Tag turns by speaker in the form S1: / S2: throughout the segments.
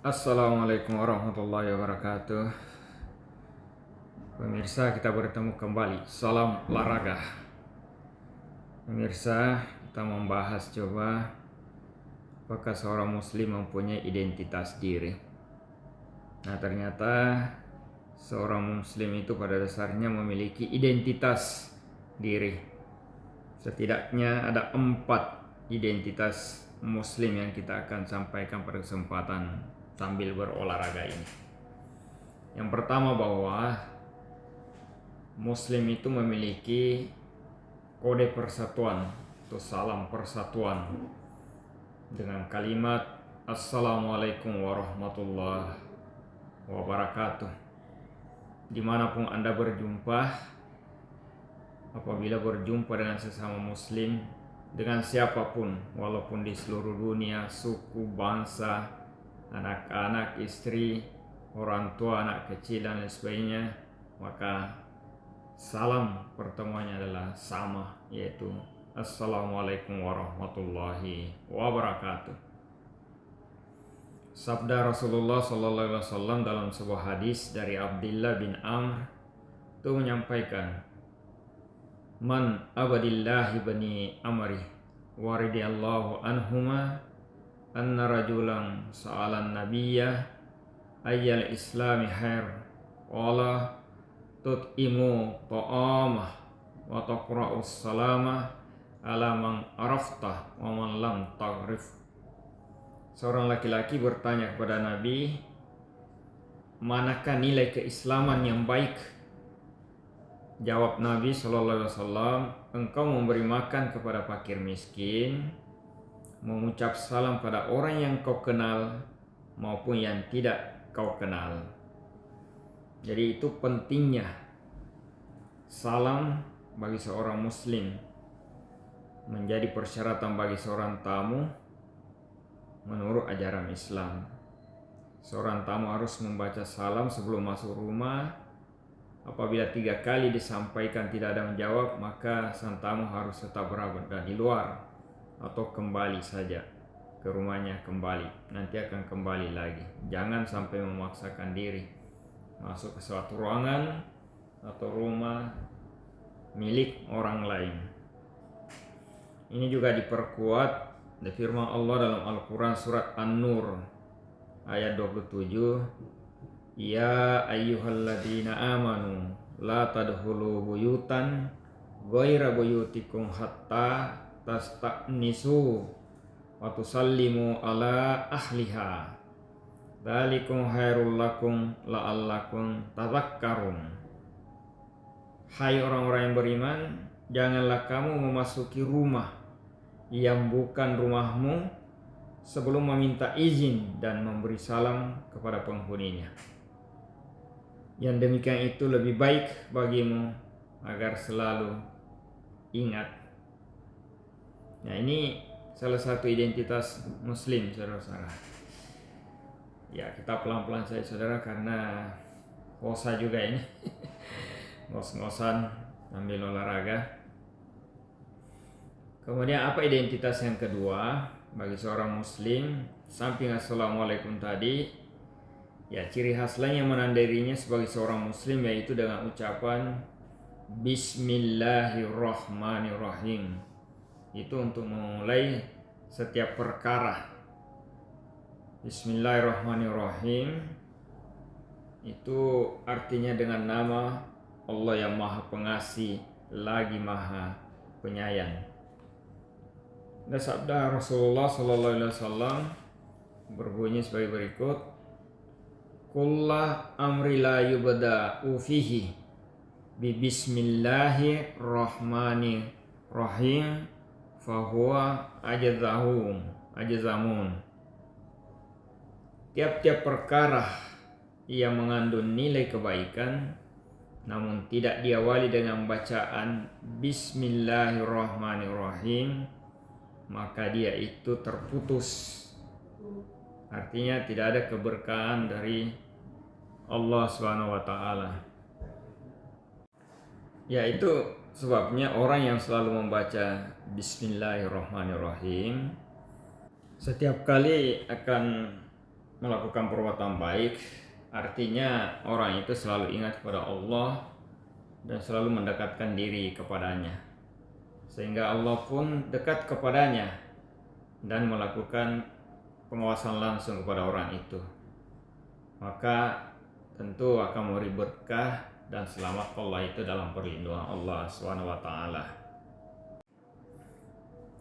S1: Assalamualaikum warahmatullahi wabarakatuh. Pemirsa, kita bertemu kembali. Salam olahraga. Pemirsa, kita membahas coba apakah seorang muslim mempunyai identitas diri. Nah, ternyata seorang muslim itu pada dasarnya memiliki identitas diri. Setidaknya ada 4 identitas muslim yang kita akan sampaikan pada kesempatan sambil berolahraga ini. Yang pertama, bahwa Muslim itu memiliki kode persatuan atau salam persatuan dengan kalimat Assalamualaikum warahmatullahi wabarakatuh. Dimanapun Anda berjumpa, apabila berjumpa dengan sesama Muslim, dengan siapapun, walaupun di seluruh dunia, suku, bangsa, anak-anak, istri, orang tua, anak kecil, dan lain sebagainya, maka salam pertemuannya adalah sama, yaitu Assalamualaikum warahmatullahi wabarakatuh. Sabda Rasulullah SAW dalam sebuah hadis dari Abdullah bin Amr itu menyampaikan, Man abadillahi bani amri waridiyallahu anhuma anna rajulan sa'alan nabiyya ayyal islami khair qala tut'imu ta'amah wa taqra'us salamah ala man arafta wa man lam taghrif. Seorang laki-laki bertanya kepada Nabi, manakah nilai keislaman yang baik? Jawab Nabi SAW, engkau memberi makan kepada fakir miskin, mengucap salam pada orang yang kau kenal maupun yang tidak kau kenal. Jadi itu pentingnya salam bagi seorang muslim, menjadi persyaratan bagi seorang tamu menurut ajaran Islam. Seorang tamu harus membaca salam sebelum masuk rumah. Apabila 3 kali disampaikan tidak ada menjawab, maka sang tamu harus tetap berada di luar atau kembali saja ke rumahnya kembali. Nanti akan kembali lagi. Jangan sampai memaksakan diri masuk ke suatu ruangan atau rumah milik orang lain. Ini juga diperkuat di firman Allah dalam Al-Quran surat An-Nur ayat 27. Ya ayyuhalladzina amanu la tadkhulu buyutan ghaira buyutikum hatta tasta'nisu wa tusallimu ala ahliha. Dzalikum khairul lakum la'allakum tadhakkarun. Hai orang-orang yang beriman, janganlah kamu memasuki rumah yang bukan rumahmu sebelum meminta izin dan memberi salam kepada penghuninya. Yang demikian itu lebih baik bagimu agar selalu ingat. Nah, ini salah satu identitas muslim, saudara-saudara. Ya, kita pelan-pelan saja, saudara, karena puasa juga ini. Ngos-ngosan sambil olahraga. Kemudian apa identitas yang kedua bagi seorang muslim? Samping Assalamualaikum tadi, ya, ciri khas lain yang menandainya sebagai seorang muslim yaitu dengan ucapan Bismillahirrahmanirrahim. Itu untuk memulai setiap perkara. Bismillahirrahmanirrahim itu artinya dengan nama Allah yang Maha Pengasih lagi Maha Penyayang. Dan sabda Rasulullah SAW berbunyi sebagai berikut, Kullah amri la yubda'u fihi bi bismillahirrahmanirrahim fahuwa ajazamun. Tiap-tiap perkara yang mengandung nilai kebaikan namun tidak diawali dengan bacaan Bismillahirrahmanirrahim, maka dia itu terputus. Artinya tidak ada keberkahan dari Allah SWT. Yaitu sebabnya orang yang selalu membaca Bismillahirrahmanirrahim setiap kali akan melakukan perbuatan baik, artinya orang itu selalu ingat kepada Allah dan selalu mendekatkan diri kepadanya, sehingga Allah pun dekat kepadanya dan melakukan pengawasan langsung kepada orang itu. Maka tentu akan memberi berkah dan selamat Allah itu dalam perlindungan Allah SWT.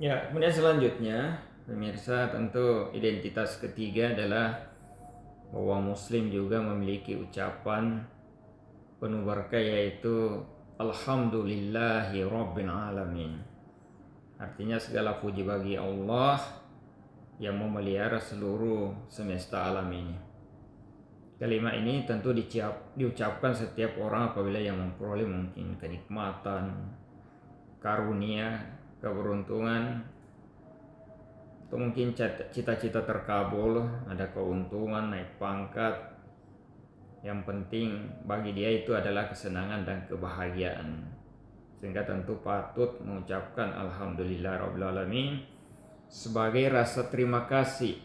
S1: Ya, kemudian selanjutnya pemirsa, tentu identitas ketiga adalah bahwa Muslim juga memiliki ucapan penuh berkah, yaitu Alhamdulillahi Rabbil Alamin. Artinya segala puji bagi Allah yang memelihara seluruh semesta alam ini. Kalimat ini tentu diucapkan setiap orang apabila yang memperoleh mungkin kenikmatan, karunia, keberuntungan, atau mungkin cita-cita terkabul, ada keuntungan, naik pangkat. Yang penting bagi dia itu adalah kesenangan dan kebahagiaan. Sehingga tentu patut mengucapkan Alhamdulillah Rabbil Alamin sebagai rasa terima kasih,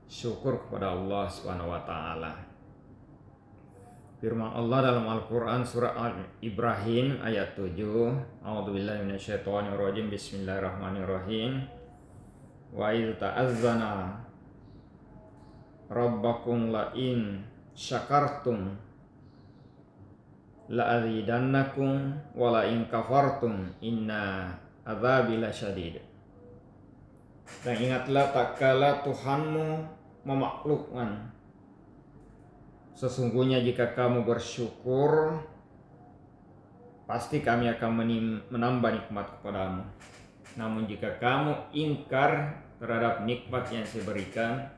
S1: syukur kepada Allah SWT. Firman Allah dalam Al-Quran surah Al-Ibrahim ayat 7. A'udzubillahi minasyaitonirrajim. Bismillahirrahmanirrahim. Wa idh ta'azzana rabbakum la'in syakartum la'azidannakum wa la'in kafartum inna adzabi lasyadid. Dan ingatlah tak kala Tuhanmu memaklukkan, sesungguhnya jika kamu bersyukur, pasti kami akan menambah nikmat kepadamu. Namun jika kamu ingkar terhadap nikmat yang saya berikan,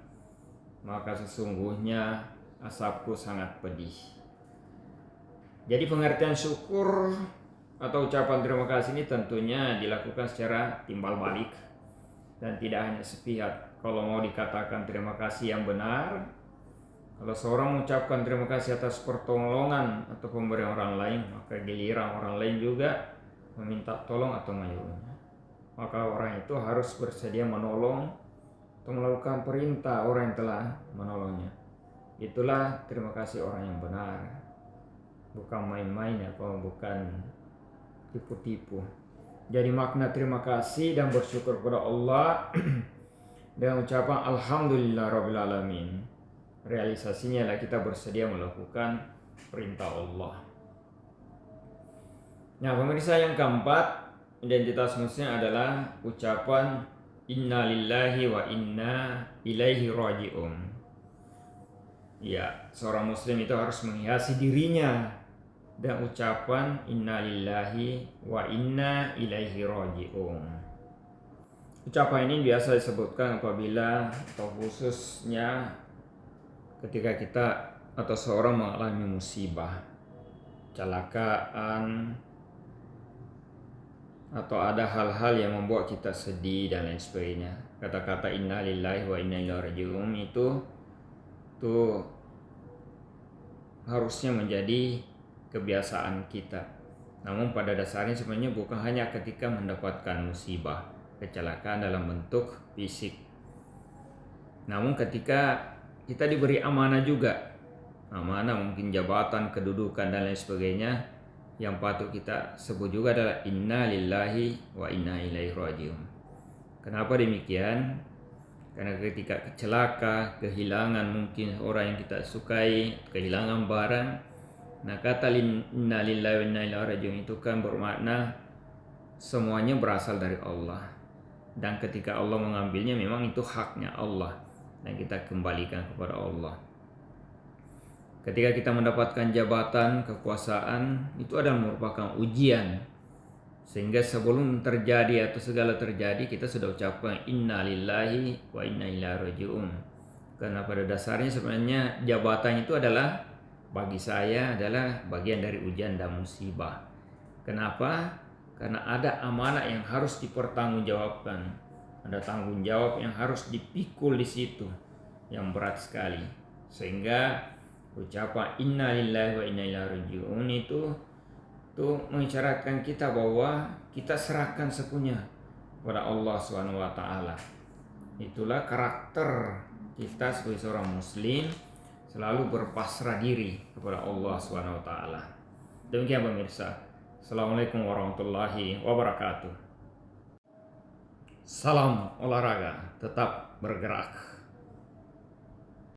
S1: maka sesungguhnya azabku sangat pedih. Jadi pengertian syukur atau ucapan terima kasih ini tentunya dilakukan secara timbal balik dan tidak hanya sepihak. Kalau mau dikatakan terima kasih yang benar, kalau seorang mengucapkan terima kasih atas pertolongan atau pemberian orang lain, maka giliran orang lain juga meminta tolong atau menyuruhnya, maka orang itu harus bersedia menolong atau melakukan perintah orang yang telah menolongnya. Itulah terima kasih orang yang benar, bukan main-main ya, bukan tipu-tipu. Jadi makna terima kasih dan bersyukur kepada Allah dengan ucapan Alhamdulillah Rabbil Alamin, realisasinya adalah kita bersedia melakukan perintah Allah. Nah pemirsa, yang keempat, identitas Muslim adalah ucapan Inna lillahi wa inna ilaihi raji'un. Ya, seorang Muslim itu harus menghiasi dirinya dan ucapan Inna lillahi wa inna ilaihi raji'un. Ucapan ini biasa disebutkan apabila atau khususnya ketika kita atau seorang mengalami musibah, kecelakaan, atau ada hal-hal yang membuat kita sedih dan lain sebagainya. Kata-kata Inna lillahi wa inna ilaihi raji'un itu harusnya menjadi kebiasaan kita. Namun pada dasarnya sebenarnya bukan hanya ketika mendapatkan musibah, kecelakaan dalam bentuk fisik, namun ketika kita diberi amanah juga, amanah mungkin jabatan, kedudukan dan lain sebagainya, yang patut kita sebut juga adalah Inna lillahi wa inna ilaihi raji'un. Kenapa demikian? Karena ketika celaka, kehilangan mungkin orang yang kita sukai, kehilangan barang, nah kata Inna lillahi wa inna ilaihi raji'un itu kan bermakna semuanya berasal dari Allah, dan ketika Allah mengambilnya memang itu haknya Allah dan kita kembalikan kepada Allah. Ketika kita mendapatkan jabatan, kekuasaan, itu adalah merupakan ujian, sehingga sebelum terjadi atau segala terjadi kita sudah ucapkan Inna lillahi wa inna ilaihi raji'un. Karena pada dasarnya sebenarnya jabatan itu adalah bagi saya adalah bagian dari ujian dan musibah. Kenapa? Karena ada amanah yang harus dipertanggungjawabkan, ada tanggung jawab yang harus dipikul di situ yang berat sekali, sehingga ucapan Inna lillahi wa inna ilaihi raji'un itu mengisyaratkan kita bahwa kita serahkan sepenuhnya kepada Allah SWT. Itulah karakter kita sebagai seorang muslim selalu berpasrah diri kepada Allah Subhanahu wa taala. Demikian pemirsa. Assalamualaikum warahmatullahi wabarakatuh. Salam olahraga, tetap bergerak.